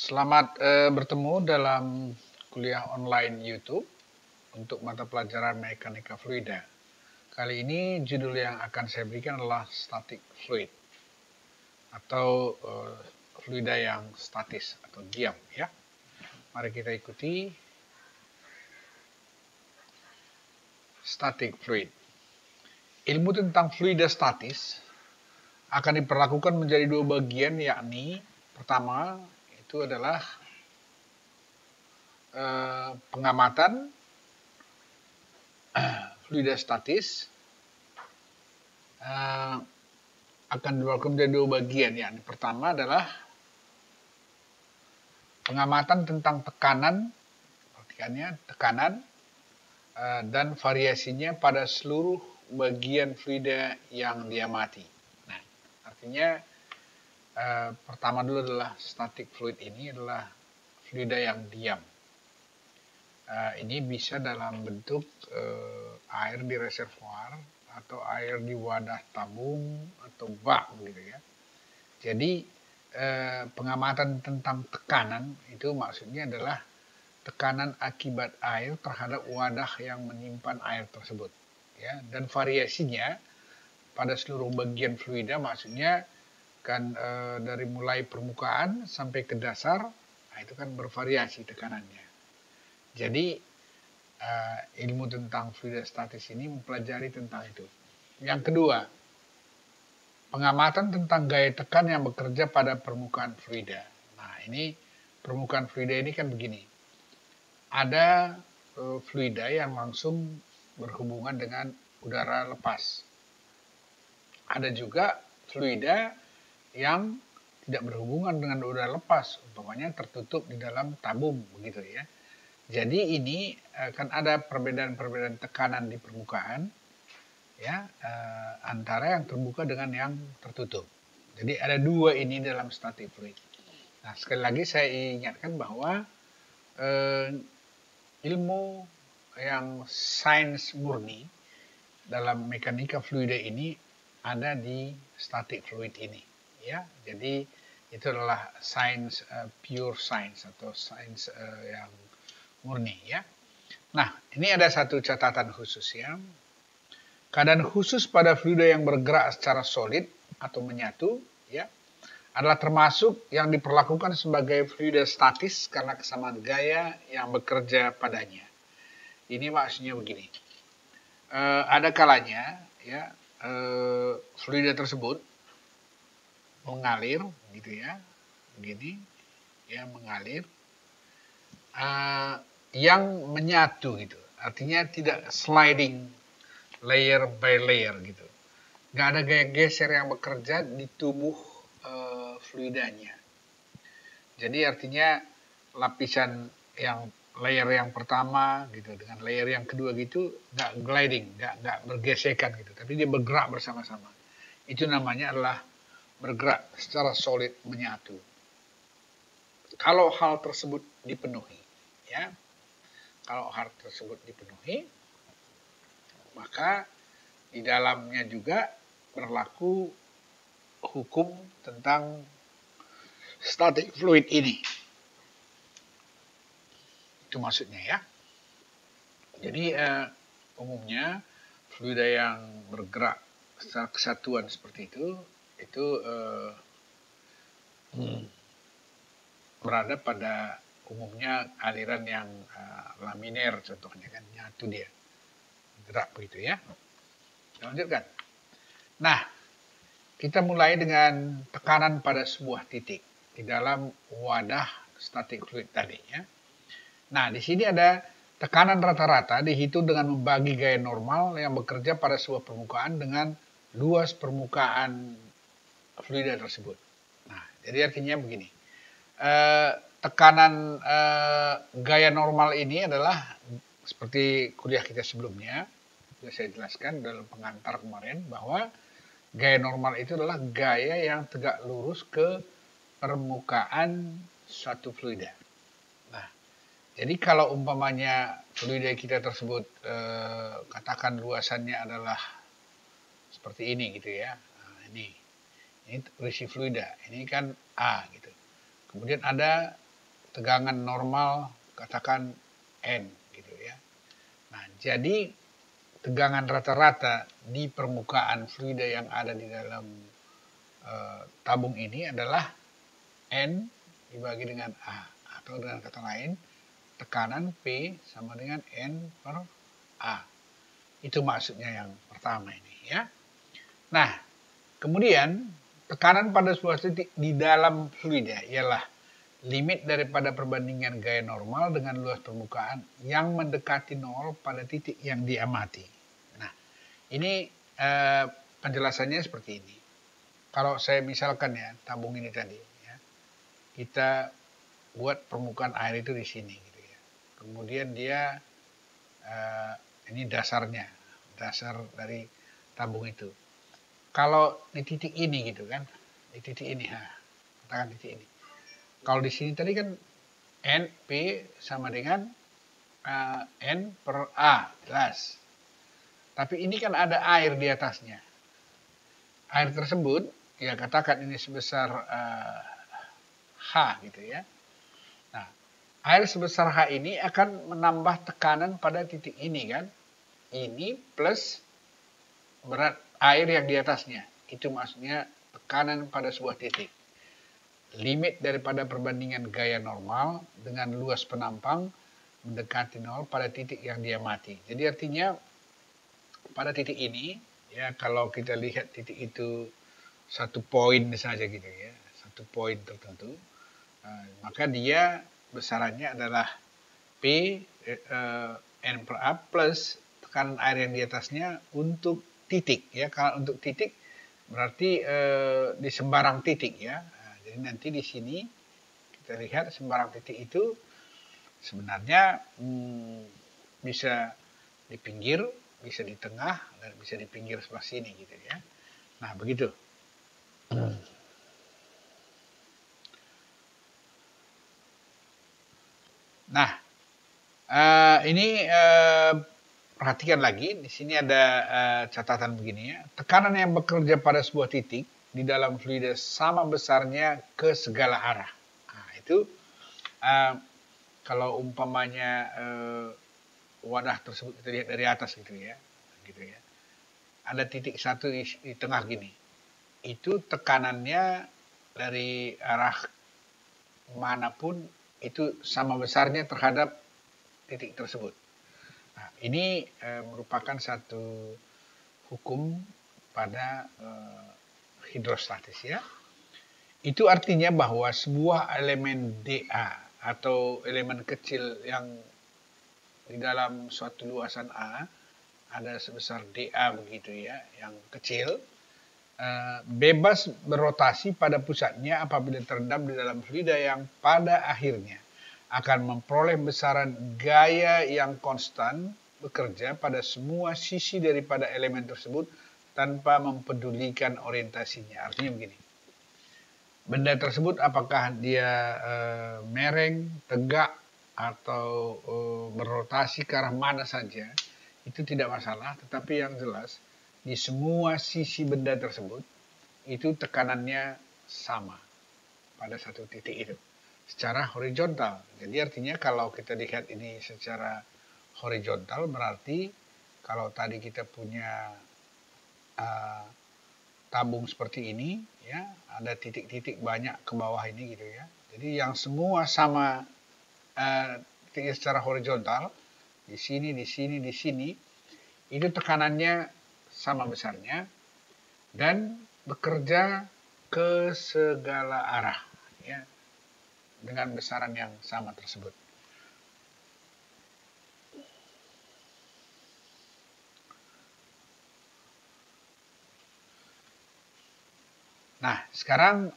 Selamat bertemu dalam kuliah online YouTube untuk mata pelajaran mekanika fluida. Kali ini judul yang akan saya berikan adalah static fluid atau fluida yang statis atau diam ya. Mari kita ikuti static fluid. Ilmu tentang fluida statis akan diperlakukan menjadi dua bagian, yakni pertama itu adalah pengamatan fluida statis akan dilakukan menjadi dua bagian. Yang pertama adalah pengamatan tentang tekanan, perhatikannya tekanan dan variasinya pada seluruh bagian fluida yang diamati. Nah, artinya pertama dulu adalah static fluid, ini adalah fluida yang diam. Ini bisa dalam bentuk air di reservoir atau air di wadah tabung atau bak gitu ya. Jadi pengamatan tentang tekanan itu maksudnya adalah tekanan akibat air terhadap wadah yang menyimpan air tersebut ya, dan variasinya pada seluruh bagian fluida, maksudnya kan dari mulai permukaan sampai ke dasar, nah itu kan bervariasi tekanannya. Jadi ilmu tentang fluida statis ini mempelajari tentang itu. Yang kedua, pengamatan tentang gaya tekan yang bekerja pada permukaan fluida. Nah, ini permukaan fluida ini kan begini. Ada fluida yang langsung berhubungan dengan udara lepas. Ada juga fluida yang tidak berhubungan dengan udara lepas, umpamanya tertutup di dalam tabung begitu ya. Jadi ini kan ada perbedaan-perbedaan tekanan di permukaan ya, antara yang terbuka dengan yang tertutup. Jadi ada dua ini dalam static fluid. Nah, sekali lagi saya ingatkan bahwa ilmu yang sains murni dalam mekanika fluida ini ada di static fluid ini ya. Jadi itu adalah sains pure science atau sains yang murni ya. Nah, ini ada satu catatan khusus ya. Keadaan khusus pada fluida yang bergerak secara solid atau menyatu ya adalah termasuk yang diperlakukan sebagai fluida statis karena kesamaan gaya yang bekerja padanya. Ini maksudnya begini. Ada kalanya ya fluida tersebut mengalir gitu ya, begini ya, mengalir yang menyatu gitu. Artinya tidak sliding layer by layer gitu. Nggak ada gaya geser yang bekerja di tubuh fluidanya. Jadi artinya lapisan yang layer yang pertama gitu dengan layer yang kedua gitu nggak gliding, nggak bergesekan gitu, tapi dia bergerak bersama-sama. Itu namanya adalah bergerak secara solid menyatu. Kalau hal tersebut dipenuhi, ya, kalau hal tersebut dipenuhi, maka di dalamnya juga berlaku hukum tentang static fluid ini. Itu maksudnya ya. Jadi umumnya fluida yang bergerak secara kesatuan seperti itu berada pada umumnya aliran yang laminer, contohnya kan nyatu dia, gerak begitu ya. Kita lanjutkan. Nah, kita mulai dengan tekanan pada sebuah titik di dalam wadah static fluid tadi ya. Nah, di sini ada tekanan rata-rata dihitung dengan membagi gaya normal yang bekerja pada sebuah permukaan dengan luas permukaan fluida tersebut. Nah, jadi artinya begini. Tekanan gaya normal ini adalah seperti kuliah kita sebelumnya, sudah saya jelaskan dalam pengantar kemarin bahwa gaya normal itu adalah gaya yang tegak lurus ke permukaan suatu fluida. Nah, jadi kalau umpamanya fluida kita tersebut katakan luasannya adalah seperti ini gitu ya. Nah, ini berisi fluida, ini kan A gitu. Kemudian ada tegangan normal katakan N gitu ya. Nah, jadi tegangan rata-rata di permukaan fluida yang ada di dalam tabung ini adalah N dibagi dengan A, atau dengan kata lain tekanan P sama dengan N per A. Itu maksudnya yang pertama ini ya. Nah, kemudian tekanan pada sebuah titik di dalam fluida ialah limit daripada perbandingan gaya normal dengan luas permukaan yang mendekati nol pada titik yang diamati. Nah, ini penjelasannya seperti ini. Kalau saya misalkan ya, tabung ini tadi, ya, kita buat permukaan air itu di sini, gitu ya. Kemudian dia, ini dasarnya, dasar dari tabung itu. Kalau di titik ini gitu kan, di titik ini, katakan titik ini. Kalau di sini tadi kan N, P sama dengan N per A, jelas. Tapi ini kan ada air di atasnya. Air tersebut, ya katakan ini sebesar H gitu ya. Nah, air sebesar H ini akan menambah tekanan pada titik ini kan. Ini plus berat air yang di atasnya. Itu maksudnya tekanan pada sebuah titik. Limit daripada perbandingan gaya normal dengan luas penampang mendekati nol pada titik yang diamati. Jadi artinya pada titik ini, ya kalau kita lihat titik itu satu poin saja gitu ya, satu poin tertentu, maka dia besarannya adalah P N per A plus tekanan air yang di atasnya untuk titik ya. Kalau untuk titik berarti di sembarang titik ya. Nah, jadi nanti di sini kita lihat sembarang titik itu sebenarnya bisa di pinggir, bisa di tengah, dan bisa di pinggir sebelah sini gitu ya. Nah begitu. Nah, ini perhatikan lagi, di sini ada catatan begini ya. Tekanan yang bekerja pada sebuah titik di dalam fluida sama besarnya ke segala arah. Nah, itu kalau umpamanya wadah tersebut kita lihat dari atas gitu ya. Ada titik satu di tengah gini. Itu tekanannya dari arah manapun itu sama besarnya terhadap titik tersebut. Nah, ini merupakan satu hukum pada hidrostatis ya. Itu artinya bahwa sebuah elemen dA atau elemen kecil yang di dalam suatu luasan A ada sebesar dA begitu ya, yang kecil, bebas berotasi pada pusatnya apabila terendam di dalam fluida yang pada akhirnya akan memperoleh besaran gaya yang konstan bekerja pada semua sisi daripada elemen tersebut tanpa mempedulikan orientasinya. Artinya begini, benda tersebut apakah dia mereng, tegak, atau berotasi ke arah mana saja, itu tidak masalah, tetapi yang jelas di semua sisi benda tersebut itu tekanannya sama pada satu titik itu secara horizontal. Jadi artinya kalau kita lihat ini secara horizontal berarti kalau tadi kita punya tabung seperti ini ya, ada titik-titik banyak ke bawah ini gitu ya. Jadi yang semua sama secara horizontal di sini, di sini, di sini, itu tekanannya sama besarnya dan bekerja ke segala arah ya, dengan besaran yang sama tersebut. Nah, sekarang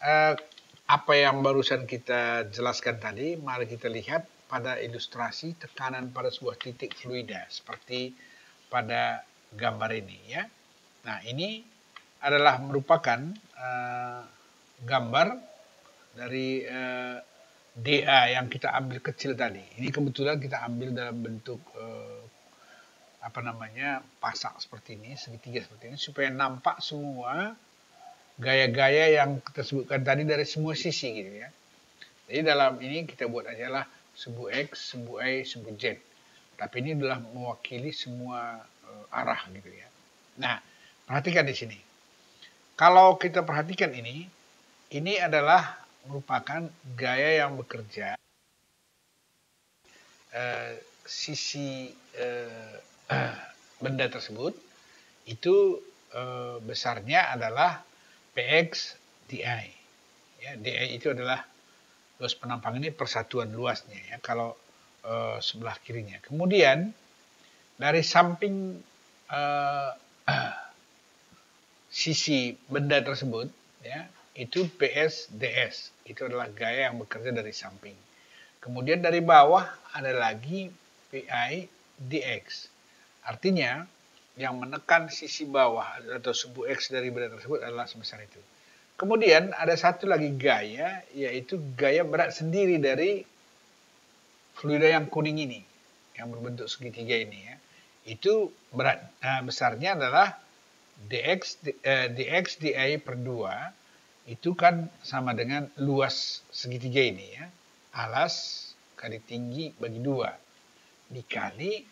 apa yang barusan kita jelaskan tadi, mari kita lihat pada ilustrasi tekanan pada sebuah titik fluida seperti pada gambar ini ya. Nah, ini adalah merupakan gambar dari dA yang kita ambil kecil tadi. Ini kebetulan kita ambil dalam bentuk pasak seperti ini, segitiga seperti ini, supaya nampak semua gaya-gaya yang kita sebutkan tadi dari semua sisi gitu ya. Jadi dalam ini kita buat aja lah sumbu X, sumbu Y, sumbu Z. Tapi ini adalah mewakili semua arah gitu ya. Nah, perhatikan di sini. Kalau kita perhatikan ini adalah merupakan gaya yang bekerja sisi benda tersebut itu besarnya adalah Px di. Ya, di itu adalah luas penampang ini persatuan luasnya ya kalau sebelah kirinya. Kemudian dari samping sisi benda tersebut ya itu PS ds itu adalah gaya yang bekerja dari samping. Kemudian dari bawah ada lagi PI dx. Artinya yang menekan sisi bawah atau sumbu X dari benda tersebut adalah sebesar itu. Kemudian ada satu lagi gaya, yaitu gaya berat sendiri dari fluida yang kuning ini, yang berbentuk segitiga ini ya. Itu berat besarnya adalah dx di per 2 itu kan sama dengan luas segitiga ini ya. Alas kali tinggi bagi 2 dikali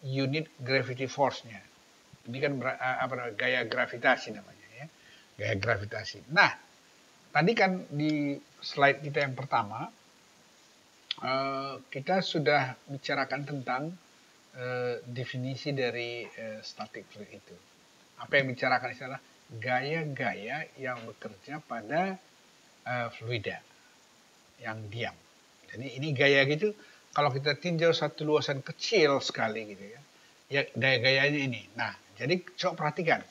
unit gravity force-nya. Ini kan gaya gravitasi namanya ya. Gaya gravitasi. Nah, tadi kan di slide kita yang pertama kita sudah bicarakan tentang definisi dari static fluid itu. Apa yang bicarakan adalah gaya-gaya yang bekerja pada fluida yang diam. Jadi ini gaya gitu, kalau kita tinjau satu luasan kecil sekali gitu ya, ya gaya-gayanya ini. Nah, jadi coba perhatikan.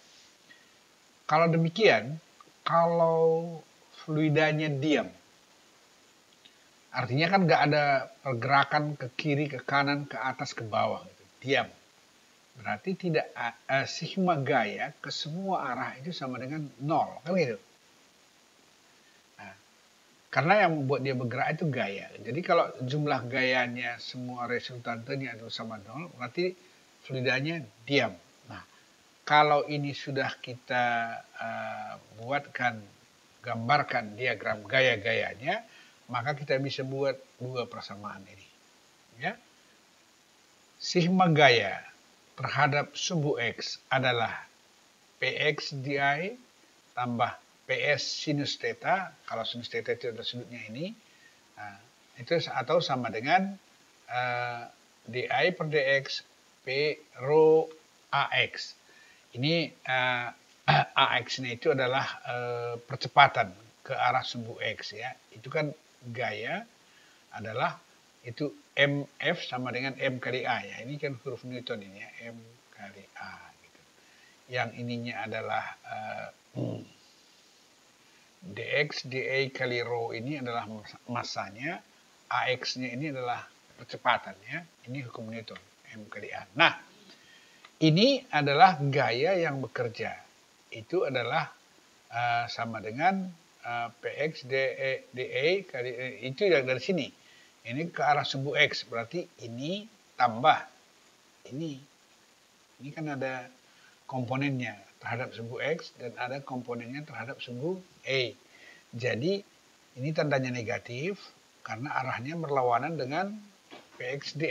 Kalau demikian, kalau fluidanya diam, artinya kan nggak ada pergerakan ke kiri, ke kanan, ke atas, ke bawah, gitu. Diam. Berarti tidak sigma gaya ke semua arah itu sama dengan 0, kan gitu. Nah, karena yang membuat dia bergerak itu gaya. Jadi kalau jumlah gayanya semua resultantenya itu sama 0, berarti fluidanya diam. Nah, kalau ini sudah kita gambarkan diagram gaya-gayanya, maka kita bisa buat dua persamaan ini. Ya. Sigma gaya terhadap sumbu X adalah Px di tambah Ps sinus theta, kalau sinus theta itu adalah sudutnya ini, nah, itu atau sama dengan di per dx P rho Ax. Ini Ax-nya itu adalah percepatan ke arah sumbu X ya. Itu kan gaya adalah itu mf sama dengan m kali a ya. Ini kan huruf Newton ini ya, m kali a gitu. Yang ininya adalah dx dA kali rho ini adalah masanya, ax-nya ini adalah percepatannya. Ini hukum Newton, m kali a. Nah, ini adalah gaya yang bekerja. Itu adalah sama dengan px dA kali itu dari sini. Ini ke arah sumbu X, berarti ini tambah ini. Ini kan ada komponennya terhadap sumbu X dan ada komponennya terhadap sumbu A. Jadi ini tandanya negatif karena arahnya berlawanan dengan Px di.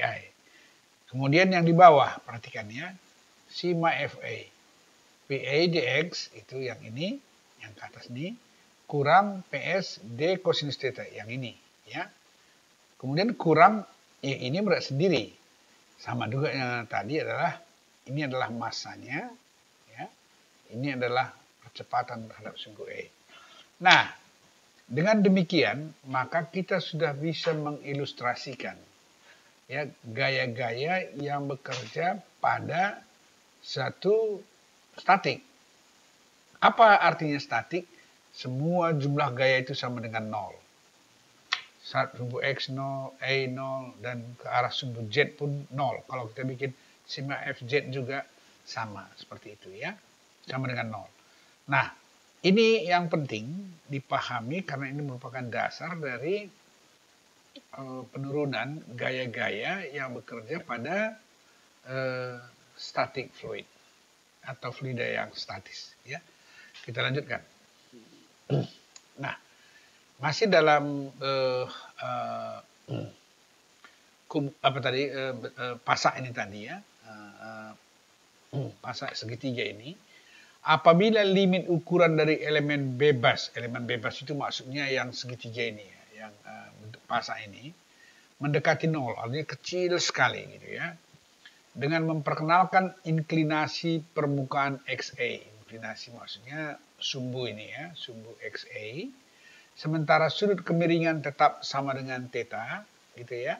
Kemudian yang di bawah, perhatikan ya, sigma Fa. PA dx itu yang ini, yang ke atas ini, kurang PS d cosinus theta, yang ini ya. Kemudian kurang ini berat sendiri. Sama juga yang tadi adalah ini adalah masanya ya. Ini adalah percepatan terhadap sumbu A. Nah, dengan demikian maka kita sudah bisa mengilustrasikan ya gaya-gaya yang bekerja pada satu statik. Apa artinya statik? Semua jumlah gaya itu sama dengan 0. Saat sumbu X 0, A 0, dan ke arah sumbu Z pun 0. Kalau kita bikin sigma FZ juga sama seperti itu ya. Sama dengan 0. Nah, ini yang penting dipahami karena ini merupakan dasar dari penurunan gaya-gaya yang bekerja pada static fluid atau fluida yang statis ya. Kita lanjutkan. Nah, masih dalam uh, apa tadi pasak ini tadi ya, pasak segitiga ini, apabila limit ukuran dari elemen bebas itu maksudnya yang segitiga ini ya, yang bentuk pasak ini mendekati nol, artinya kecil sekali gitu ya, dengan memperkenalkan inklinasi permukaan XA. Inklinasi maksudnya sumbu ini ya, sumbu XA. Sementara sudut kemiringan tetap sama dengan theta gitu ya.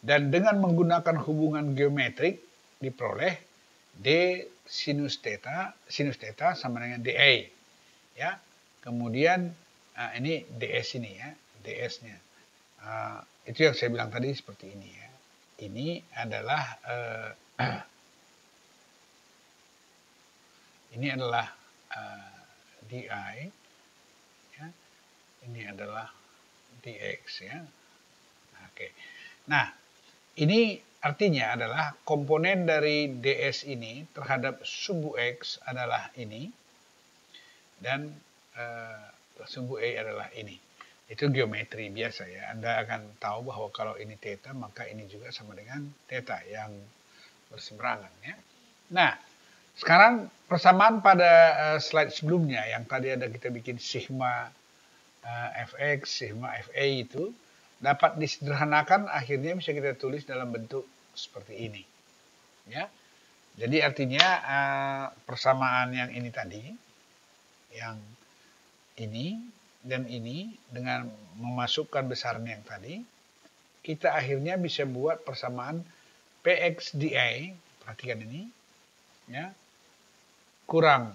Dan dengan menggunakan hubungan geometrik diperoleh D sinus theta sama dengan dA ya. Kemudian ini ds ini ya, ds-nya. Itu yang saya bilang tadi seperti ini ya. Ini adalah di ya. Ini adalah dx ya. Oke. Nah, ini artinya adalah komponen dari ds ini terhadap sumbu x adalah ini, dan sumbu e adalah ini. Itu geometri biasa ya. Anda akan tahu bahwa kalau ini theta, maka ini juga sama dengan theta yang berseberangan ya. Nah, sekarang persamaan pada slide sebelumnya yang tadi ada kita bikin sigma fx, sigma fa itu dapat disederhanakan, akhirnya bisa kita tulis dalam bentuk seperti ini ya. Jadi artinya persamaan yang ini tadi, yang ini dan ini, dengan memasukkan besarnya yang tadi, kita akhirnya bisa buat persamaan px dA, perhatikan ini ya, kurang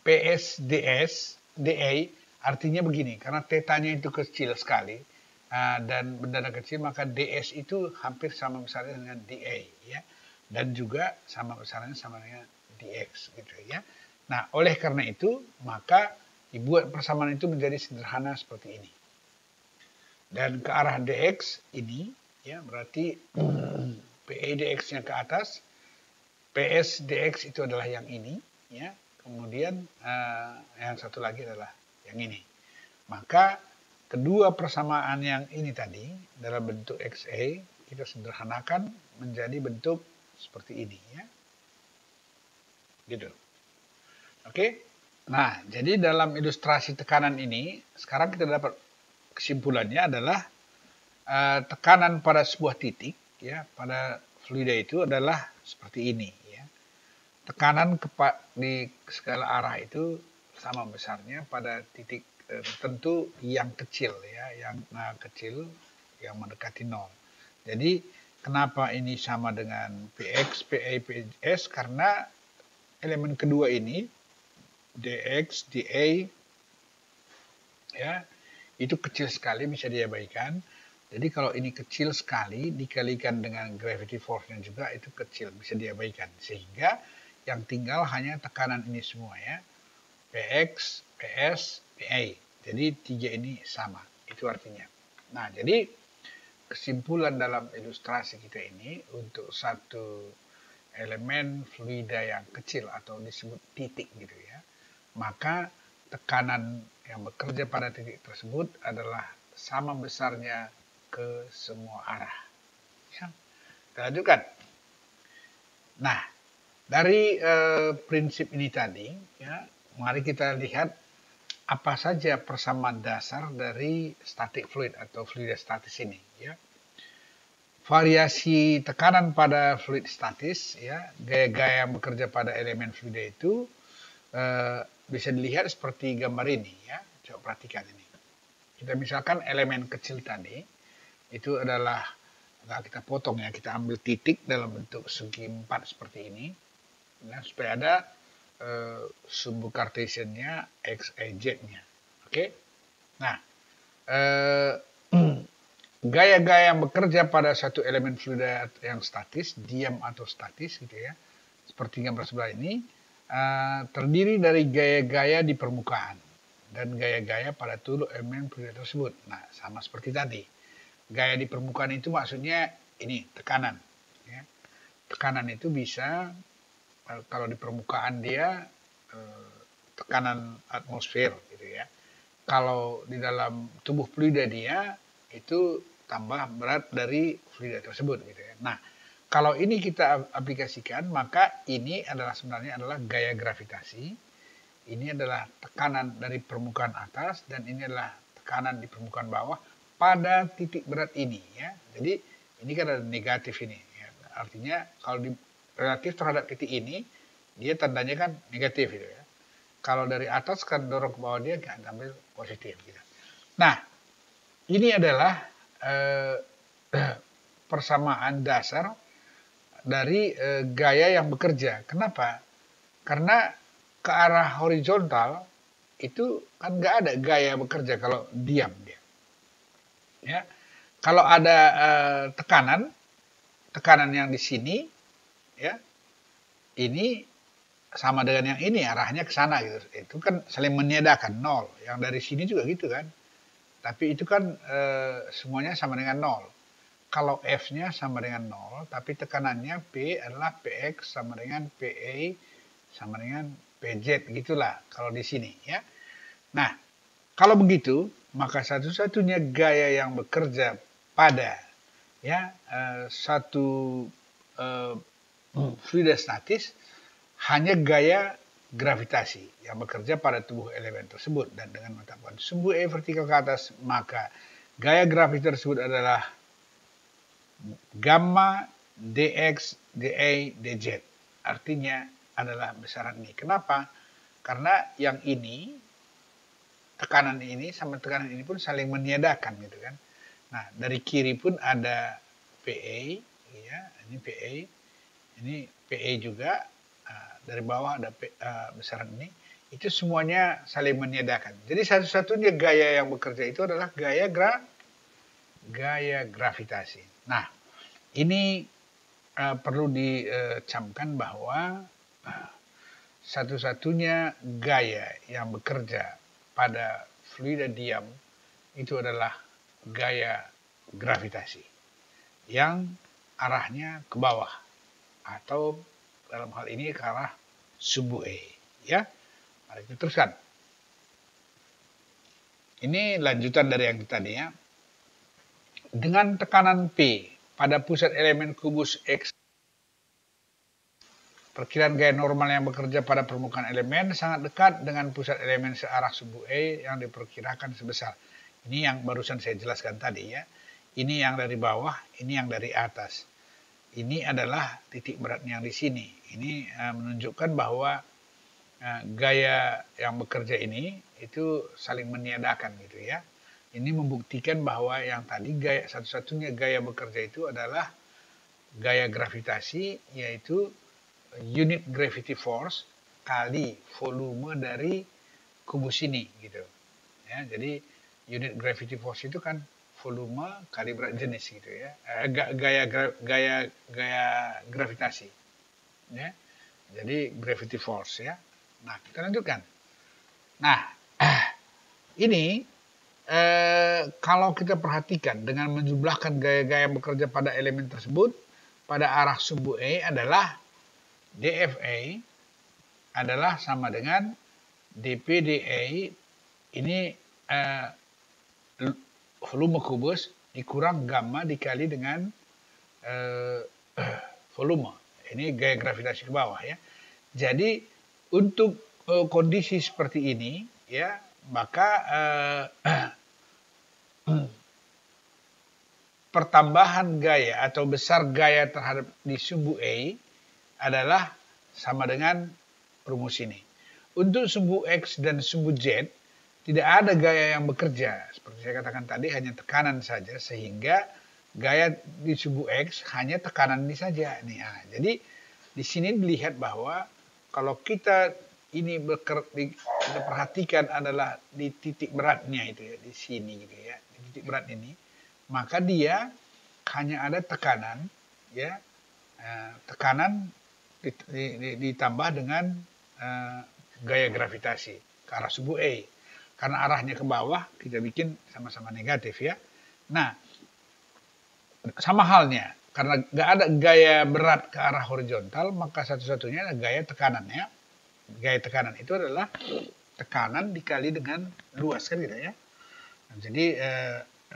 ps ds dA, artinya begini, karena tetanya itu kecil sekali dan benda kecil, maka ds itu hampir sama besarnya dengan dA ya, dan juga sama besarnya sama dengan dx gitu ya. Nah, oleh karena itu maka dibuat persamaan itu menjadi sederhana seperti ini. Dan ke arah dx ini ya, berarti PE dx-nya ke atas, PS dx itu adalah yang ini ya. Kemudian yang satu lagi adalah yang ini. Maka kedua persamaan yang ini tadi dalam bentuk XA kita sederhanakan menjadi bentuk seperti ini ya. Gitu. Oke. Nah, jadi dalam ilustrasi tekanan ini sekarang kita dapat kesimpulannya adalah tekanan pada sebuah titik ya, pada fluida itu adalah seperti ini ya. Tekanan di segala arah itu sama besarnya pada titik tertentu yang kecil ya, yang kecil yang mendekati nol. Jadi kenapa ini sama dengan Px, Pa, Ps? Karena elemen kedua ini dx, dA ya, itu kecil sekali, bisa diabaikan. Jadi kalau ini kecil sekali dikalikan dengan gravity force-nya juga itu kecil, bisa diabaikan. Sehingga yang tinggal hanya tekanan ini semua ya. Px, Ps, Pa. Jadi tiga ini sama. Itu artinya. Nah, jadi kesimpulan dalam ilustrasi kita ini untuk satu elemen fluida yang kecil atau disebut titik gitu ya. Maka tekanan yang bekerja pada titik tersebut adalah sama besarnya ke semua arah. Ya. Kita lanjutkan. Nah, dari prinsip ini tadi, ya, mari kita lihat apa saja persamaan dasar dari static fluid atau fluida statis ini. Ya. Variasi tekanan pada fluid statis, ya, gaya-gaya yang bekerja pada elemen fluida itu bisa dilihat seperti gambar ini. Ya. Coba perhatikan ini. Kita misalkan elemen kecil tadi, itu adalah, kita potong ya, kita ambil titik dalam bentuk segi 4 seperti ini. Nah, supaya ada sumbu Cartesian-nya X, Y, Z-nya. Oke. Nah, gaya-gaya yang bekerja pada satu elemen fluida yang statis, diam atau statis gitu ya, seperti gambar sebelah ini, terdiri dari gaya-gaya di permukaan dan gaya-gaya pada seluruh elemen fluida tersebut. Nah, sama seperti tadi. Gaya di permukaan itu maksudnya ini, tekanan. Ya. Tekanan itu bisa, kalau di permukaan dia tekanan atmosfer gitu ya. Kalau di dalam tubuh fluida dia itu tambah berat dari fluida tersebut gitu ya. Nah, kalau ini kita aplikasikan, maka ini adalah sebenarnya adalah gaya gravitasi. Ini adalah tekanan dari permukaan atas dan ini adalah tekanan di permukaan bawah pada titik berat ini ya. Jadi ini kan ada negatif ini ya. Artinya kalau di relatif terhadap titik ini dia tandanya kan negatif gitu ya. Kalau dari atas kan dorong ke bawah dia kan ambil positif gitu. Nah, ini adalah persamaan dasar dari gaya yang bekerja. Kenapa? Karena ke arah horizontal itu kan nggak ada gaya bekerja kalau diam dia. Ya, kalau ada tekanan yang di sini, ya, ini sama dengan yang ini arahnya ke sana gitu. Itu kan saling meniadakan nol. Yang dari sini juga gitu kan. Tapi itu kan semuanya sama dengan nol. Kalau F-nya sama dengan 0, tapi tekanannya P adalah Px sama dengan PA sama dengan PZ, gitulah kalau di sini ya. Nah, kalau begitu, maka satu-satunya gaya yang bekerja pada ya satu fluida statis hanya gaya gravitasi yang bekerja pada tubuh elemen tersebut, dan dengan menetapkan sumbu E vertikal ke atas, maka gaya gravitasi tersebut adalah gamma dx dA dz, artinya adalah besaran ini. Kenapa? Karena yang ini, tekanan ini sama tekanan ini pun saling meniadakan gitu kan. Nah, dari kiri pun ada PA ya, ini PA, ini PA juga. Dari bawah ada besaran ini, itu semuanya saling meniadakan. Jadi satu-satunya gaya yang bekerja itu adalah gaya gravitasi. Nah, ini perlu dicamkan bahwa satu-satunya gaya yang bekerja pada fluida diam itu adalah gaya gravitasi yang arahnya ke bawah, atau dalam hal ini ke arah sumbu E. Ya, mari kita teruskan. Ini lanjutan dari yang tadi ya. Dengan tekanan P pada pusat elemen kubus X, perkiraan gaya normal yang bekerja pada permukaan elemen sangat dekat dengan pusat elemen searah sumbu E yang diperkirakan sebesar. Ini yang barusan saya jelaskan tadi ya. Ini yang dari bawah, ini yang dari atas. Ini adalah titik beratnya yang di sini. Ini menunjukkan bahwa gaya yang bekerja ini itu saling meniadakan gitu ya. Ini membuktikan bahwa yang tadi gaya satu-satunya gaya bekerja itu adalah gaya gravitasi, yaitu unit gravity force kali volume dari kubus ini gitu. Ya, jadi unit gravity force itu kan volume kali berat jenis gitu ya. Gaya gravitasi. Ya. Jadi gravity force ya. Nah, kita lanjutkan. Nah, ini kalau kita perhatikan dengan menjumlahkan gaya-gaya bekerja pada elemen tersebut pada arah sumbu E adalah dFA adalah sama dengan dPdA, ini volume kubus dikurang gamma dikali dengan volume. Ini gaya gravitasi ke bawah ya. Jadi untuk kondisi seperti ini ya, maka pertambahan gaya atau besar gaya terhadap di sumbu E adalah sama dengan rumus ini. Untuk sumbu X dan sumbu Z tidak ada gaya yang bekerja. Seperti saya katakan tadi, hanya tekanan saja, sehingga gaya di sumbu X hanya tekanan ini saja. Nih, jadi di sini dilihat bahwa kalau kita ini kita perhatikan adalah di titik beratnya itu ya, di sini gitu ya, di titik berat ini, maka dia hanya ada tekanan ya, tekanan ditambah dengan gaya gravitasi ke arah sumbu E. Karena arahnya ke bawah, kita bikin sama-sama negatif ya. Nah, sama halnya, karena nggak ada gaya berat ke arah horizontal, maka satu-satunya adalah gaya tekanan ya. Gaya tekanan itu adalah tekanan dikali dengan luas kan gitu ya. Nah, jadi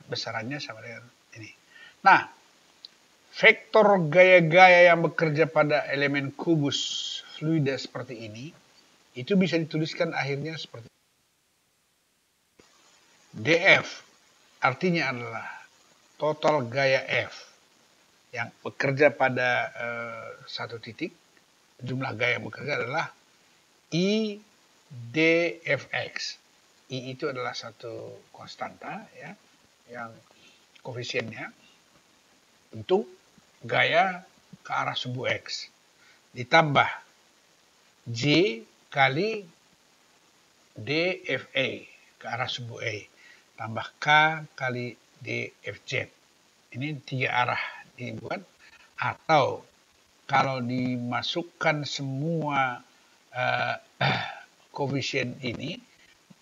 besarannya sama dengan ini. Nah, vektor gaya-gaya yang bekerja pada elemen kubus fluida seperti ini, itu bisa dituliskan akhirnya seperti dF, artinya adalah total gaya F yang bekerja pada satu titik, jumlah gaya yang bekerja adalah I dfx. I itu adalah satu konstanta ya, yang koefisiennya untuk gaya ke arah sumbu X. Ditambah J kali dFA ke arah sumbu A. Tambah K kali dFZ. Ini 3 arah dibuat. Atau kalau dimasukkan semua koefisien ini,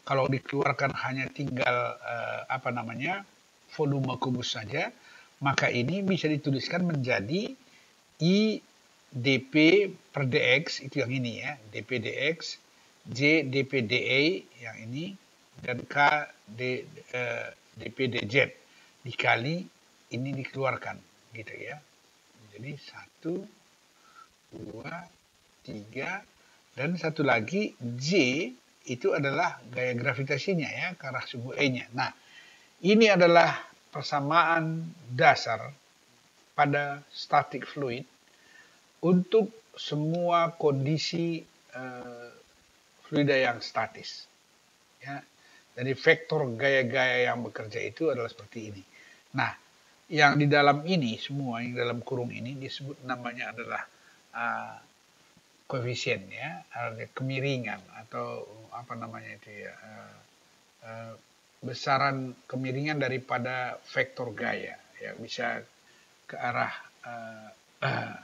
kalau dikeluarkan hanya tinggal volume kubus saja, maka ini bisa dituliskan menjadi I dP per dx, itu yang ini ya, dP dx, J dP dA yang ini, dan K dP dz dikali ini dikeluarkan gitu ya. Jadi 1, 2, 3, dan satu lagi J itu adalah gaya gravitasinya ya, ke arah sumbu E-nya. Nah, ini adalah persamaan dasar pada static fluid untuk semua kondisi fluida yang statis. Ya. Jadi vektor gaya-gaya yang bekerja itu adalah seperti ini. Nah, yang di dalam ini semua, yang dalam kurung ini disebut namanya adalah koefisien ya, kemiringan atau apa namanya itu ya, besaran kemiringan daripada vektor gaya ya, bisa ke arah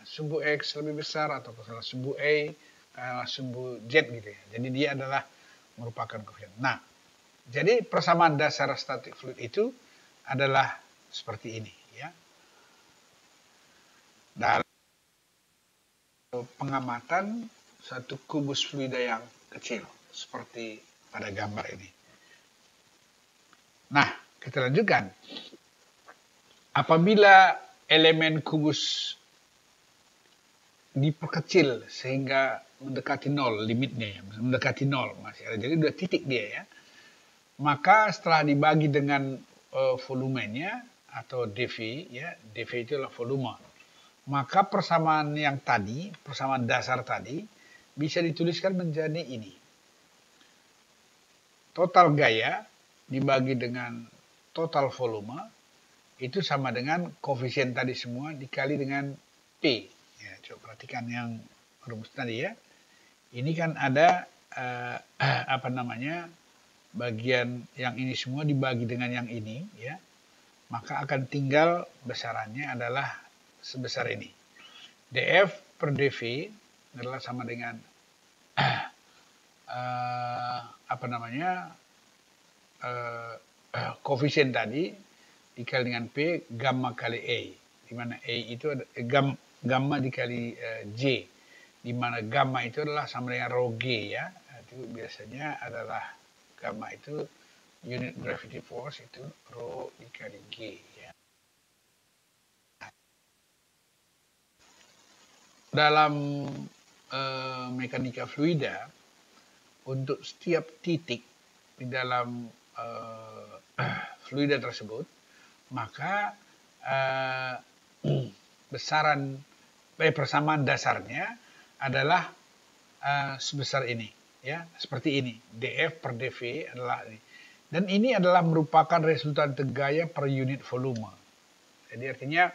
sumbu X lebih besar atau ke arah sumbu A, ke arah sumbu Z gitu ya. Jadi dia adalah merupakan koefisien. Nah, jadi persamaan dasar static fluid itu adalah seperti ini ya. Dalam pengamatan satu kubus fluida yang kecil seperti pada gambar ini. Nah, kita lanjutkan. Apabila elemen kubus diperkecil sehingga mendekati nol, limitnya ya, mendekati nol masih ada, jadi udah titik dia ya, maka setelah dibagi dengan volumenya atau dV ya, dV itu adalah volume, maka persamaan yang tadi, persamaan dasar tadi bisa dituliskan menjadi ini, total gaya dibagi dengan total volume itu sama dengan koefisien tadi semua dikali dengan P. Ya, coba perhatikan yang rumus tadi ya. Ini kan ada bagian yang ini semua dibagi dengan yang ini ya. Maka akan tinggal besarannya adalah sebesar ini. dF per dV adalah sama dengan koefisien tadi dikali dengan P gamma kali A, di mana A itu ada, gamma dikali J, di mana gamma itu adalah sama dengan rho G ya. Itu biasanya adalah gamma itu unit gravity force itu rho dikali G ya. Dalam mekanika fluida, untuk setiap titik di dalam fluida tersebut, maka persamaan dasarnya adalah sebesar ini ya, seperti ini, dF per dV adalah ini. Dan ini adalah merupakan resultante gaya per unit volume. Jadi artinya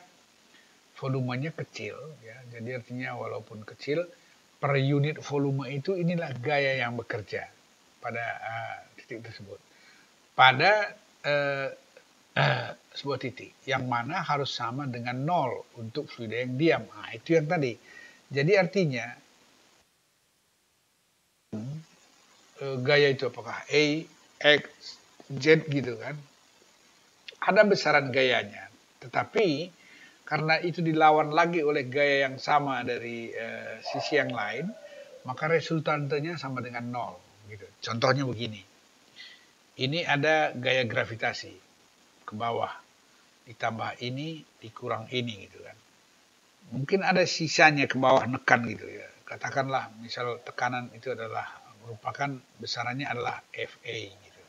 volumenya kecil ya, jadi artinya walaupun kecil per unit volume itu inilah gaya yang bekerja pada titik tersebut, pada sebuah titik yang mana harus sama dengan nol untuk fluida yang diam. Nah, itu yang tadi. Jadi artinya gaya itu apakah A, X, Z gitu kan, ada besaran gayanya, tetapi karena itu dilawan lagi oleh gaya yang sama dari sisi yang lain, maka resultantenya sama dengan nol gitu. Contohnya begini, ini ada gaya gravitasi. ke bawah, ditambah ini dikurang ini gitu kan. Mungkin ada sisanya ke bawah nekan gitu ya. Katakanlah misal tekanan itu adalah merupakan besarannya adalah FA gitu.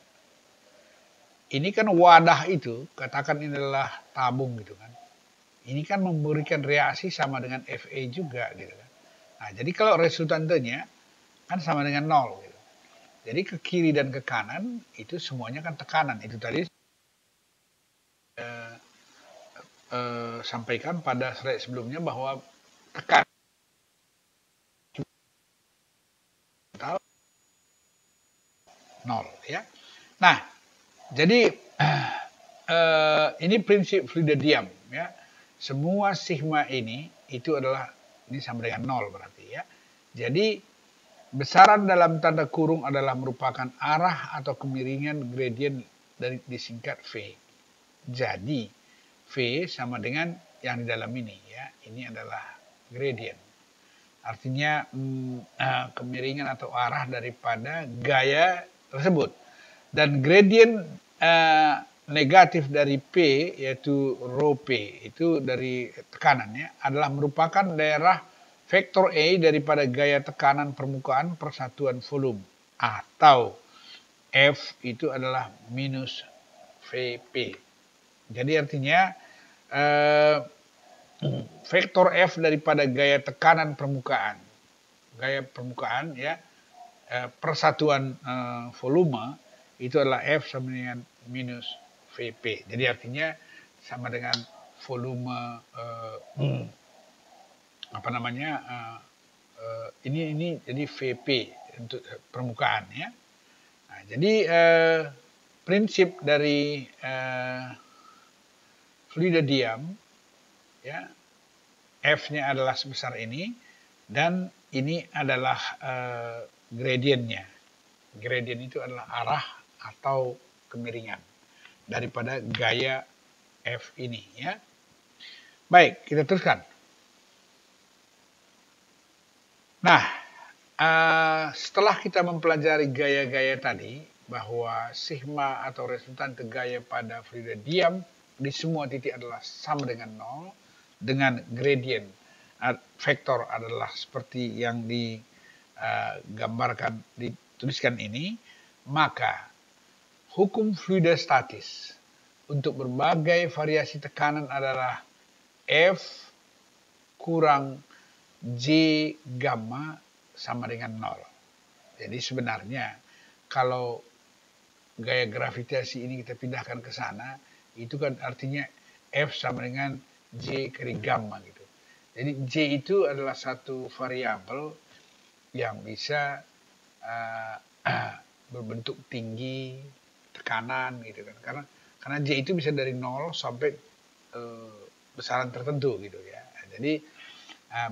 Ini kan wadah itu, katakan ini adalah tabung gitu kan. Ini kan memberikan reaksi sama dengan FA juga gitu kan. Nah, jadi kalau resultantenya kan sama dengan 0 gitu. Jadi ke kiri dan ke kanan itu semuanya kan tekanan. Itu tadi sampaikan pada slide sebelumnya bahwa tekanan total 0 ya. Nah, jadi ini prinsip fluida diam ya. Semua sigma ini itu adalah ini sama dengan 0 berarti ya. Jadi besaran dalam tanda kurung adalah merupakan arah atau kemiringan gradient dari disingkat V. Jadi V sama dengan yang di dalam ini ya. Ini adalah gradient. Artinya kemiringan atau arah daripada gaya tersebut. Dan gradient negatif dari P yaitu rho P itu dari tekanannya adalah merupakan daerah vektor A daripada gaya tekanan permukaan persatuan volume atau F itu adalah minus VP. Jadi artinya vektor F daripada gaya tekanan permukaan ya persatuan volume itu adalah F sama dengan minus VP. Jadi artinya sama dengan volume ini jadi VP untuk permukaan ya. Nah, jadi prinsip dari fluida diam ya, F-nya adalah sebesar ini dan ini adalah gradientnya. Gradient itu adalah arah atau kemiringan daripada gaya F ini ya. Baik, kita teruskan. Nah, setelah kita mempelajari gaya-gaya tadi bahwa sigma atau resultante gaya pada fluida diam di semua titik adalah sama dengan 0 dengan gradient vektor adalah seperti yang digambarkan dituliskan ini, maka hukum fluida statis untuk berbagai variasi tekanan adalah F kurang J gamma sama dengan 0. Jadi sebenarnya kalau gaya gravitasi ini kita pindahkan ke sana, itu kan artinya F sama dengan J kali gamma gitu. Jadi J itu adalah satu variabel yang bisa berbentuk tinggi, tekanan gitu kan. Karena J itu bisa dari 0 sampai besaran tertentu gitu ya. Jadi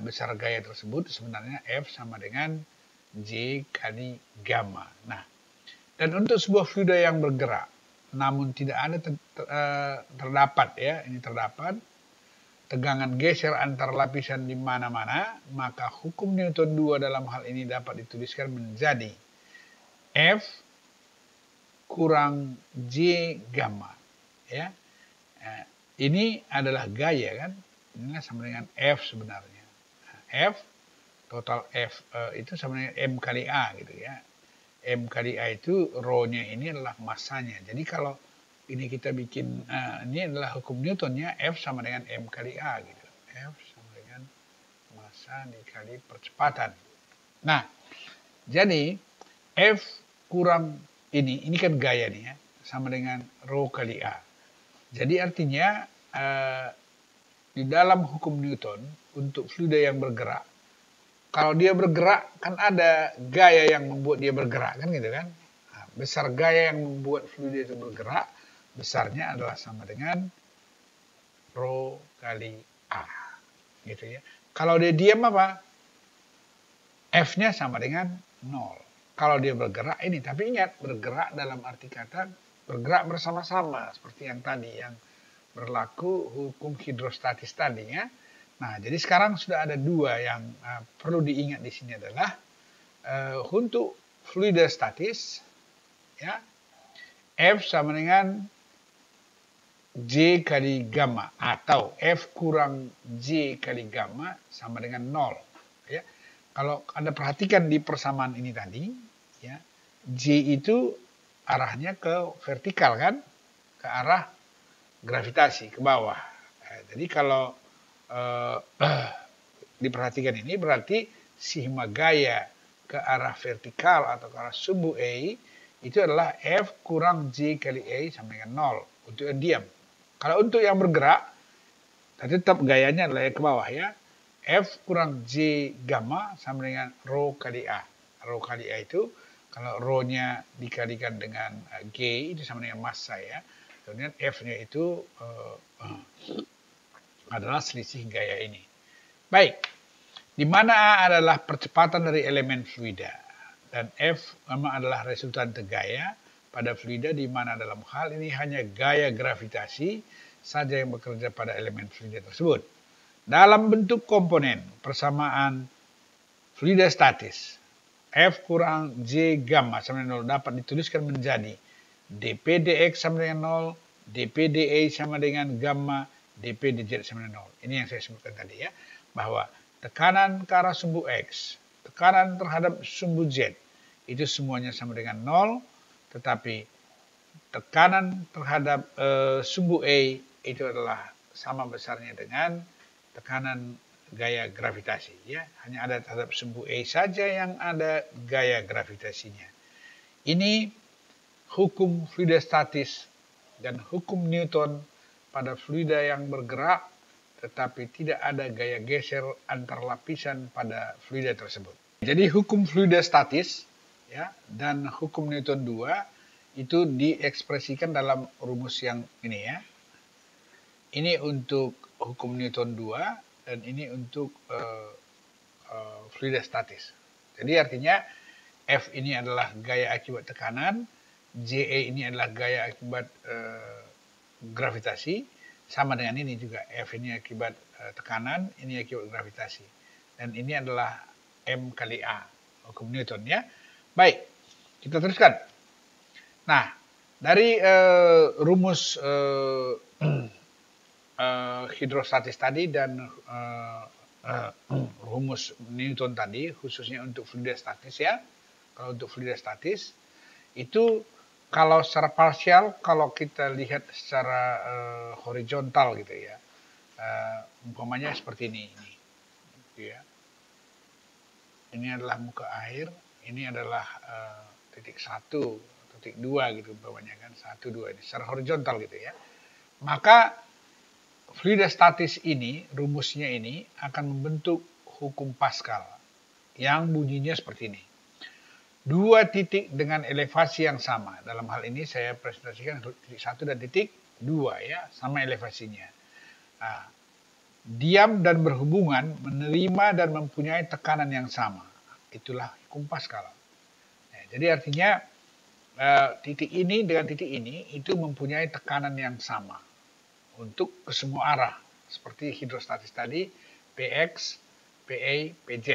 besar gaya tersebut sebenarnya F sama dengan J kali gamma. Nah, dan untuk sebuah fluida yang bergerak namun tidak ada terdapat ya, ini terdapat tegangan geser antar lapisan di mana-mana, maka hukum Newton 2 dalam hal ini dapat dituliskan menjadi F kurang J gamma ya. Ini adalah gaya kan, ini sama dengan F sebenarnya. F total F itu sama dengan M kali A gitu ya. M kali A itu rho-nya ini adalah masanya. Jadi kalau ini kita bikin ini adalah hukum Newtonnya, F sama dengan M kali A gitu. F sama dengan massa dikali percepatan. Nah, jadi F kurang ini kan gaya nih ya, sama dengan rho kali A. Jadi artinya di dalam hukum Newton untuk fluida yang bergerak, kalau dia bergerak kan ada gaya yang membuat dia bergerak kan gitu kan. Nah, besar gaya yang membuat fluida itu bergerak, besarnya adalah sama dengan rho kali A gitu ya. Kalau dia diam apa? F-nya sama dengan 0. Kalau dia bergerak ini, tapi ingat bergerak dalam arti kata bergerak bersama-sama seperti yang tadi yang berlaku hukum hidrostatis tadi ya. Nah, jadi sekarang sudah ada dua yang perlu diingat di sini adalah untuk fluida statis ya, F sama dengan J kali gamma atau F kurang J kali gamma sama dengan 0. Ya. Kalau Anda perhatikan di persamaan ini tadi, ya, J itu arahnya ke vertikal kan, ke arah gravitasi, ke bawah. Jadi kalau diperhatikan ini berarti sigma gaya ke arah vertikal atau ke arah sumbu A itu adalah F kurang J kali A sama dengan 0 untuk yang diam. Kalau untuk yang bergerak, tetap gayanya adalah yang ke bawah ya. F kurang J gamma sama dengan rho kali A. Rho kali A itu, kalau rho-nya dikalikan dengan G, itu sama dengan massa ya. Kemudian F-nya itu adalah selisih gaya ini. Baik, di mana A adalah percepatan dari elemen fluida. Dan F memang adalah resultante gaya pada fluida di mana dalam hal ini hanya gaya gravitasi saja yang bekerja pada elemen fluida tersebut. Dalam bentuk komponen persamaan fluida statis, F kurang J gamma sama dengan 0 dapat dituliskan menjadi dP dx sama dengan 0, dP dA sama dengan gamma, dP dz sama dengan 0. Ini yang saya sebutkan tadi ya, bahwa tekanan ke arah sumbu X, tekanan terhadap sumbu Z, itu semuanya sama dengan 0, tetapi tekanan terhadap sumbu A itu adalah sama besarnya dengan tekanan gaya gravitasi. Ya, hanya ada terhadap sumbu A saja yang ada gaya gravitasinya. Ini hukum fluida statis dan hukum Newton pada fluida yang bergerak, tetapi tidak ada gaya geser antar lapisan pada fluida tersebut. Jadi hukum fluida statis ya, dan hukum Newton 2 itu diekspresikan dalam rumus yang ini ya. Ini untuk hukum Newton 2 dan ini untuk fluida statis. Jadi artinya F ini adalah gaya akibat tekanan, JE ini adalah gaya akibat gravitasi, sama dengan ini juga F ini akibat tekanan, ini akibat gravitasi. Dan ini adalah M kali A, hukum Newton ya. Baik, kita teruskan. Nah, dari rumus hidrostatis tadi dan rumus Newton tadi, khususnya untuk fluida statis ya. Kalau untuk fluida statis, itu kalau secara parsial, kalau kita lihat secara horizontal gitu ya, umpamanya seperti ini gitu ya. Ini adalah muka air, ini adalah titik 1, titik 2 gitu umpamanya kan, 1, 2 ini secara horizontal gitu ya. Maka fluida statis ini, rumusnya ini akan membentuk hukum Pascal yang bunyinya seperti ini. Dua titik dengan elevasi yang sama. Dalam hal ini saya presentasikan titik 1 dan titik 2 ya, sama elevasinya. Nah, diam dan berhubungan, menerima dan mempunyai tekanan yang sama. Itulah hukum Pascal. Nah, jadi artinya titik ini dengan titik ini itu mempunyai tekanan yang sama untuk ke semua arah. Seperti hidrostatis tadi, Px, Pa, Pz.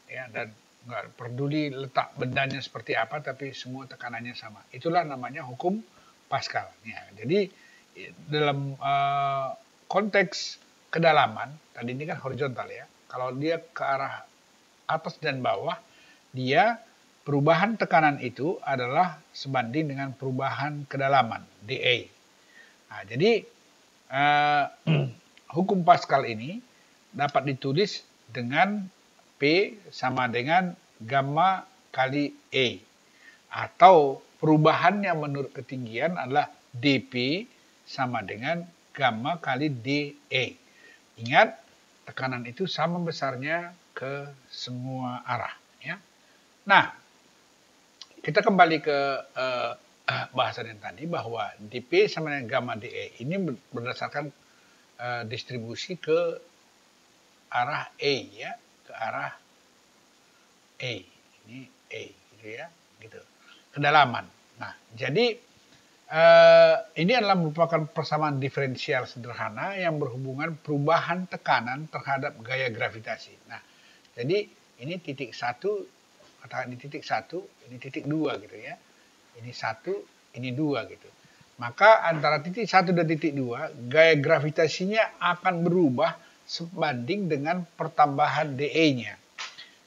Ya, dan nggak peduli letak bendanya seperti apa, tapi semua tekanannya sama. Itulah namanya hukum Pascal. Ya, jadi dalam konteks kedalaman, tadi ini kan horizontal ya. Kalau dia ke arah atas dan bawah, dia perubahan tekanan itu adalah sebanding dengan perubahan kedalaman, dA. Nah, jadi hukum Pascal ini dapat ditulis dengan P sama dengan gamma kali E. Atau perubahannya menurut ketinggian adalah dP sama dengan gamma kali dE. Ingat, tekanan itu sama besarnya ke semua arah. Ya. Nah, kita kembali ke bahasan yang tadi bahwa dP sama dengan gamma dE ini berdasarkan distribusi ke arah E ya, ke arah E. Ini E gitu ya, gitu. Kedalaman. Nah, jadi ini adalah merupakan persamaan diferensial sederhana yang berhubungan perubahan tekanan terhadap gaya gravitasi. Nah, jadi ini titik 1, katakan ini titik 1, ini titik 2 gitu ya. Ini 1, ini 2 gitu. maka antara titik 1 dan titik 2, gaya gravitasinya akan berubah sebanding dengan pertambahan dE-nya.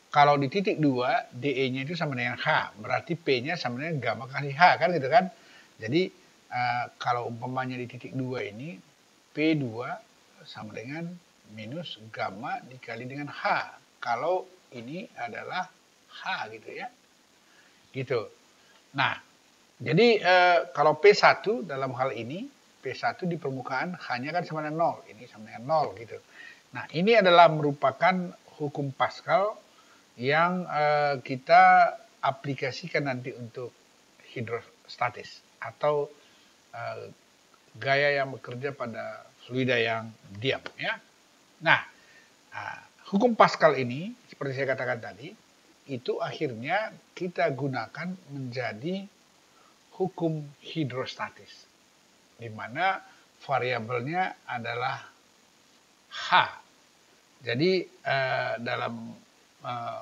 Kalau di titik 2, dE-nya itu sama dengan H, berarti P-nya sama dengan gamma kali H, kan gitu kan. Jadi kalau umpamanya di titik 2 ini, P2 sama dengan minus gamma dikali dengan H. Kalau ini adalah H gitu ya. Gitu. Nah, jadi kalau P1 dalam hal ini, P1 di permukaan hanya kan sama dengan 0. Ini sama dengan 0 gitu. Nah, ini adalah merupakan hukum Pascal yang kita aplikasikan nanti untuk hidrostatis atau gaya yang bekerja pada fluida yang diam ya. Nah, hukum Pascal ini seperti saya katakan tadi itu akhirnya kita gunakan menjadi hukum hidrostatis di mana variabelnya adalah H. Jadi dalam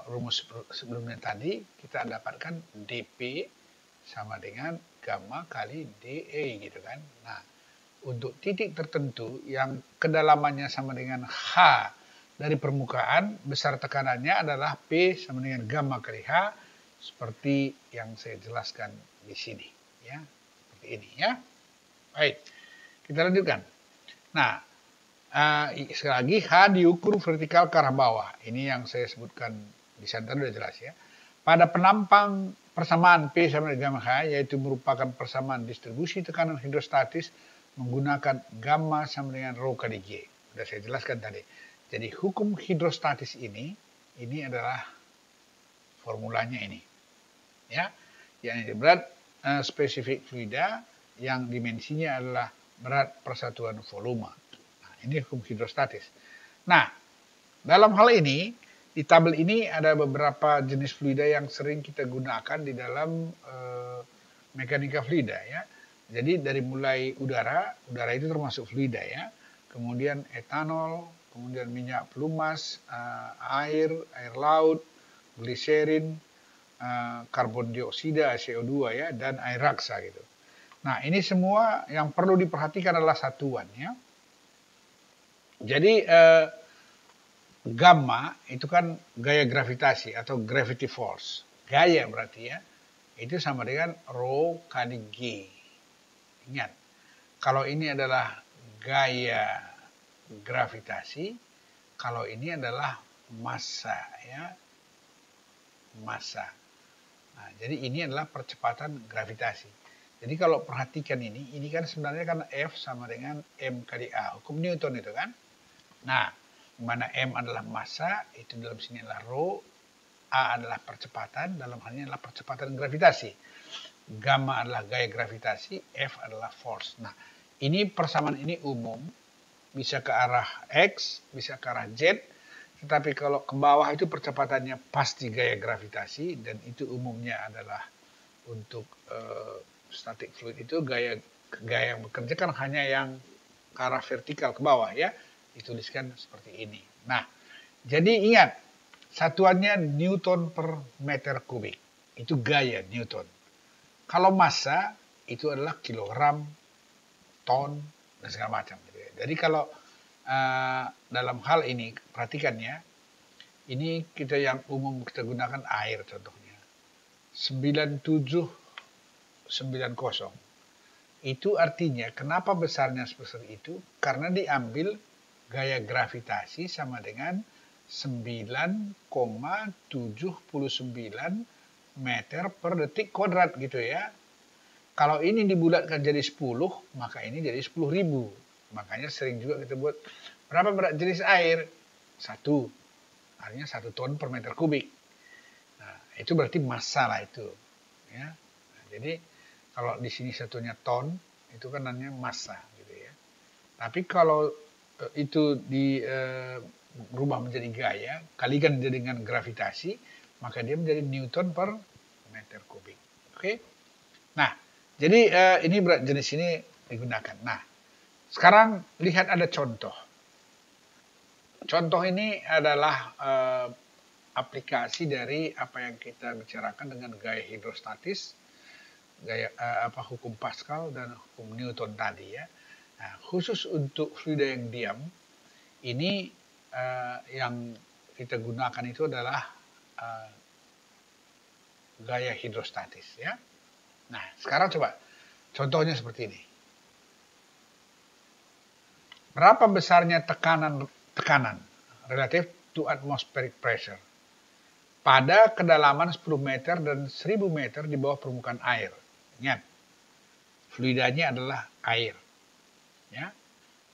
rumus sebelumnya tadi kita dapatkan dP sama dengan gamma kali dE gitu kan. Nah, untuk titik tertentu yang kedalamannya sama dengan H dari permukaan, besar tekanannya adalah P sama dengan gamma kali H seperti yang saya jelaskan di sini ya. Seperti ini ya. Baik. Kita lanjutkan. Nah, sekali lagi H diukur vertikal ke arah bawah. Ini yang saya sebutkan di sana tadi sudah jelas ya. Pada penampang persamaan P sama dengan gamma H, yaitu merupakan persamaan distribusi tekanan hidrostatis menggunakan gamma sama dengan rho kali G. Sudah saya jelaskan tadi. Jadi hukum hidrostatis ini adalah formulanya ini. Ya, yang berat spesifik fluida yang dimensinya adalah berat persatuan volume. Nah, ini hukum hidrostatis. Nah, dalam hal ini di tabel ini ada beberapa jenis fluida yang sering kita gunakan di dalam mekanika fluida ya. Jadi dari mulai udara itu termasuk fluida ya. Kemudian etanol, kemudian minyak pelumas, air laut, gliserin, karbon dioksida CO2 ya, dan air raksa gitu. Nah, ini semua yang perlu diperhatikan adalah satuan ya. Jadi gamma itu kan gaya gravitasi atau gravity force. Gaya berarti ya. Itu sama dengan rho kali G. Ingat, kalau ini adalah gaya gravitasi, kalau ini adalah massa ya. Massa. Nah, jadi ini adalah percepatan gravitasi. Jadi kalau perhatikan ini kan sebenarnya kan F sama dengan M kali A. Hukum Newton itu kan. Nah, mana M adalah massa, itu dalam sini adalah rho, A adalah percepatan, dalam hal ini adalah percepatan gravitasi. Gamma adalah gaya gravitasi, F adalah force. Nah, ini persamaan ini umum, bisa ke arah X, bisa ke arah Z, tetapi kalau ke bawah itu percepatannya pasti gaya gravitasi, dan itu umumnya adalah untuk static fluid itu gaya yang bekerja kan hanya yang ke arah vertikal ke bawah ya, dituliskan seperti ini. Nah, jadi ingat, satuannya Newton per meter kubik, itu gaya Newton. Kalau massa itu adalah kilogram, ton, dan segala macam. Jadi kalau dalam hal ini perhatikan ya, ini kita yang umum kita gunakan air contohnya 9790. Itu artinya kenapa besarnya sebesar itu? Karena diambil gaya gravitasi sama dengan 9,79 meter per detik kuadrat gitu ya. Kalau ini dibulatkan jadi 10, maka ini jadi 10.000. Makanya sering juga kita buat berapa berat jenis air? 1. Artinya 1 ton per meter kubik. Nah, itu berarti massa lah itu. Ya. Nah, jadi kalau di sini satunya ton, itu kan namanya massa gitu ya. Tapi kalau itu berubah menjadi gaya, kalikan dengan gravitasi, maka dia menjadi Newton per meter kubik. Oke? Nah, jadi ini berat jenis ini digunakan. Nah, sekarang lihat ada contoh. Contoh ini adalah aplikasi dari apa yang kita bicarakan dengan gaya hidrostatis hukum Pascal dan hukum Newton tadi ya. Nah, khusus untuk fluida yang diam ini yang kita gunakan itu adalah gaya hidrostatis ya. Nah, sekarang coba contohnya seperti ini. Berapa besarnya tekanan relatif to atmospheric pressure pada kedalaman 10 meter dan 1000 meter di bawah permukaan air? Ingat, fluidanya adalah air. Ya.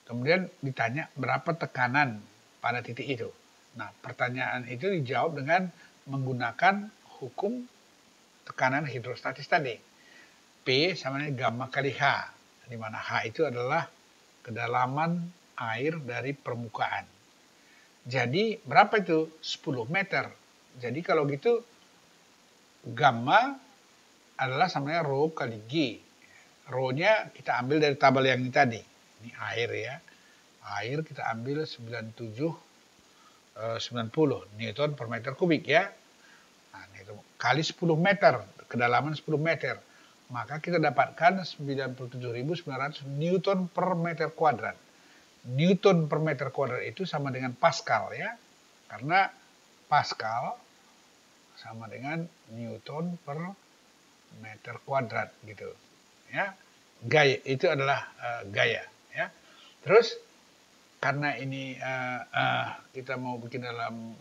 Kemudian ditanya berapa tekanan pada titik itu. Nah, pertanyaan itu dijawab dengan menggunakan hukum tekanan hidrostatis tadi. P sama dengan gamma kali H, di mana H itu adalah kedalaman air dari permukaan. Jadi berapa itu? 10 meter. Jadi kalau gitu gamma adalah sama dengan rho kali G. Rho-nya kita ambil dari tabel yang ini tadi. Ini air ya. Air kita ambil 90 Newton per meter kubik ya. Nah, itu kali 10 meter, kedalaman 10 meter. Maka kita dapatkan 97.900 Newton per meter kuadrat. Newton per meter kuadrat itu sama dengan Pascal ya. Karena Pascal sama dengan Newton per meter kuadrat gitu. Ya. Gaya itu adalah gaya ya. Terus karena ini kita mau bikin dalam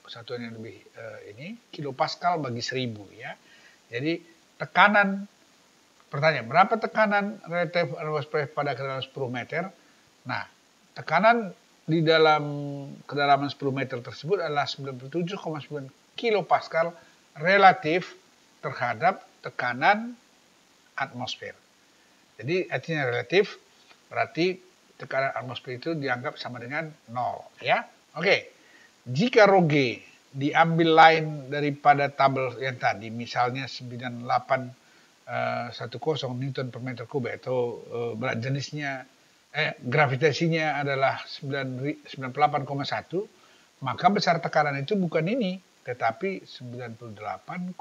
satuan yang lebih ini kilopascal bagi 1000 ya. Jadi tekanan, pertanyaan berapa tekanan relatif atmosfer pada kedalaman 10 meter? Nah, tekanan di dalam kedalaman 10 meter tersebut adalah 97,9 kilopascal relatif terhadap tekanan atmosfer. Jadi artinya relatif berarti tekanan atmosfer itu dianggap sama dengan 0 ya. Oke. Jika rho G diambil lain daripada tabel yang tadi, misalnya 9810 Newton per meter kubik atau berat jenisnya gravitasinya adalah 98,1, maka besar tekanan itu bukan ini, tetapi 98,1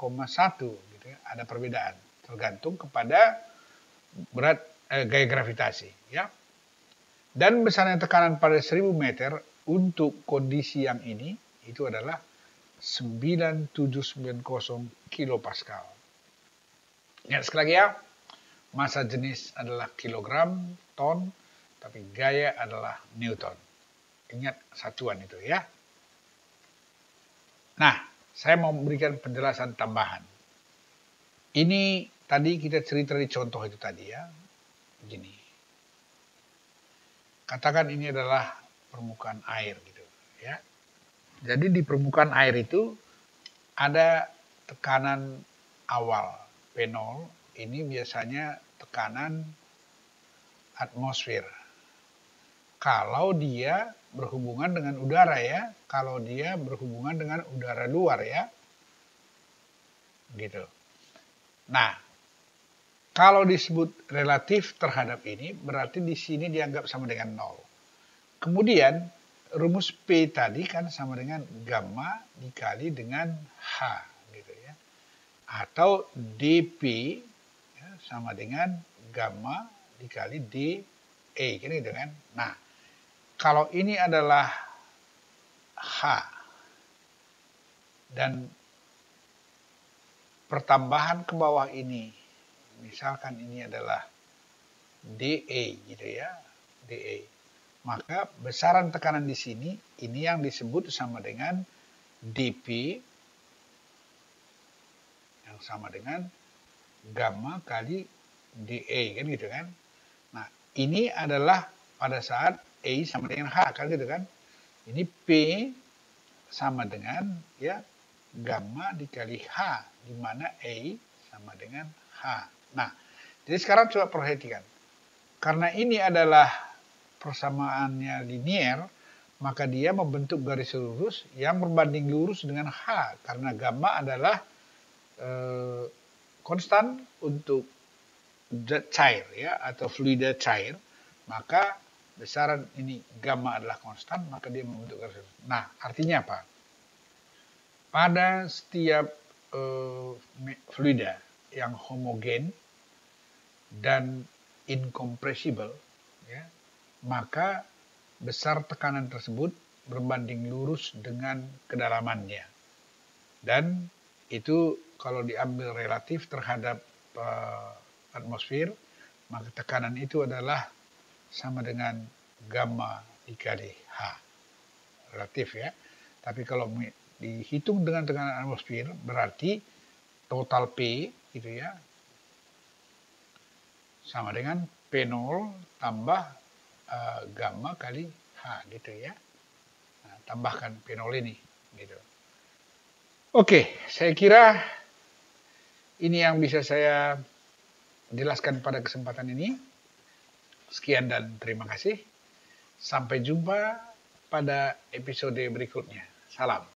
gitu ya. Ada perbedaan tergantung kepada berat gaya gravitasi ya. Dan besarnya tekanan pada 1000 meter untuk kondisi yang ini itu adalah 9790 kilopascal. Ingat sekali lagi ya, massa jenis adalah kilogram, ton, tapi gaya adalah Newton. Ingat satuan itu ya. Nah, saya mau memberikan penjelasan tambahan. Ini tadi kita cerita di contoh itu tadi ya. Begini. Katakan ini adalah permukaan air gitu ya. Jadi di permukaan air itu ada tekanan awal P0, ini biasanya tekanan atmosfer. Kalau dia berhubungan dengan udara ya, kalau dia berhubungan dengan udara luar ya. Gitu. Nah, kalau disebut relatif terhadap ini, berarti di sini dianggap sama dengan 0. Kemudian, rumus P tadi kan sama dengan gamma dikali dengan H. Gitu ya. Atau dP ya, sama dengan gamma dikali dE. Gitu kan. Nah, kalau ini adalah H dan pertambahan ke bawah ini, misalkan ini adalah DE gitu ya, DE. Maka besaran tekanan di sini ini yang disebut sama dengan dP yang sama dengan gamma kali DE kan gitu kan. Nah, ini adalah pada saat E sama dengan H kan gitu kan. Ini P sama dengan ya gamma dikali H di mana E sama dengan H. Nah, jadi sekarang coba perhatikan. Karena ini adalah persamaannya linier, maka dia membentuk garis lurus yang berbanding lurus dengan H. Karena gamma adalah konstan untuk zat cair ya atau fluida cair, maka besaran ini gamma adalah konstan, maka dia membentuk garis lurus. Nah, artinya apa? Pada setiap fluida yang homogen dan incompressible, ya, maka besar tekanan tersebut berbanding lurus dengan kedalamannya. Dan itu kalau diambil relatif terhadap atmosfer, maka tekanan itu adalah sama dengan gamma dikali H. Relatif ya. Tapi kalau dihitung dengan tekanan atmosfer, berarti total P gitu ya, sama dengan P0 tambah gamma kali H gitu ya. Nah, tambahkan P0 ini gitu. Oke, saya kira ini yang bisa saya jelaskan pada kesempatan ini. Sekian dan terima kasih. Sampai jumpa pada episode berikutnya. Salam.